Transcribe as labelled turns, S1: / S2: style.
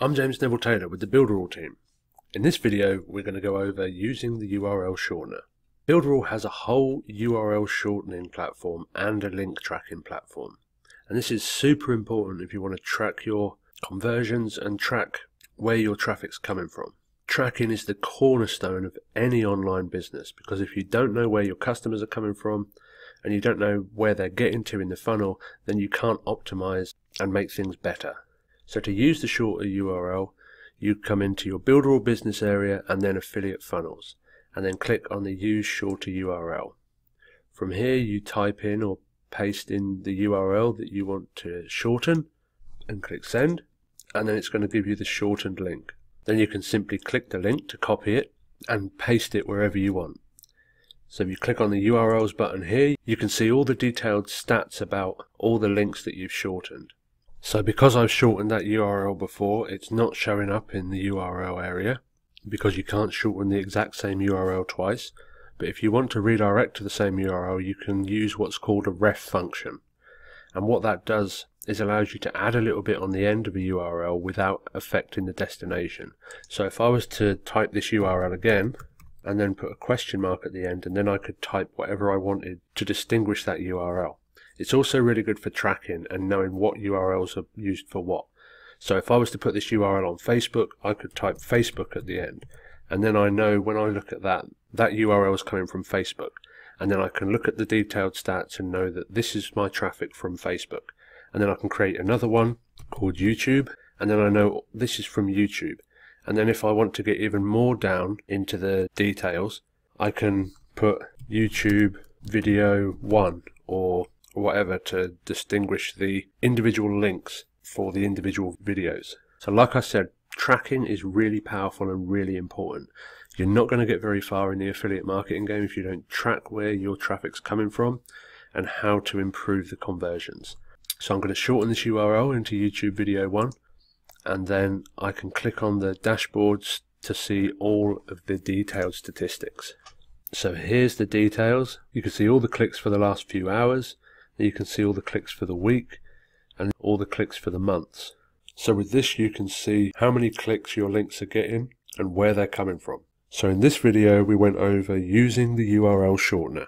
S1: I'm James Neville Taylor with the Builderall team. In this video we're going to go over using the URL shortener. Builderall has a whole URL shortening platform and a link tracking platform. And this is super important if you want to track your conversions and track where your traffic's coming from. Tracking is the cornerstone of any online business, because if you don't know where your customers are coming from and you don't know where they're getting to in the funnel, then you can't optimize and make things better. So to use the shorter URL, you come into your Builderall business area and then affiliate funnels, and then click on the use shorter URL. From here you type in or paste in the URL that you want to shorten and click send, and then it's going to give you the shortened link. Then you can simply click the link to copy it and paste it wherever you want. So if you click on the URLs button here, you can see all the detailed stats about all the links that you've shortened. So because I've shortened that URL before, it's not showing up in the URL area, because you can't shorten the exact same URL twice. But if you want to redirect to the same URL, you can use what's called a ref function. And what that does is allows you to add a little bit on the end of a URL without affecting the destination. So if I was to type this URL again, and then put a question mark at the end, and then I could type whatever I wanted to distinguish that URL. It's also really good for tracking and knowing what URLs are used for what. So if I was to put this URL on Facebook, I could type Facebook at the end, and then I know when I look at that URL is coming from Facebook, and then I can look at the detailed stats and know that this is my traffic from Facebook. And then I can create another one called YouTube, and then I know this is from YouTube. And then if I want to get even more down into the details, I can put YouTube video 1 or whatever to distinguish the individual links for the individual videos. So like I said, tracking is really powerful and really important. You're not going to get very far in the affiliate marketing game if you don't track where your traffic's coming from and how to improve the conversions. So I'm going to shorten this URL into YouTube video 1, and then I can click on the dashboards to see all of the detailed statistics. So here's the details. You can see all the clicks for the last few hours. You can see all the clicks for the week and all the clicks for the months. So with this you can see how many clicks your links are getting and where they're coming from. So in this video we went over using the URL shortener.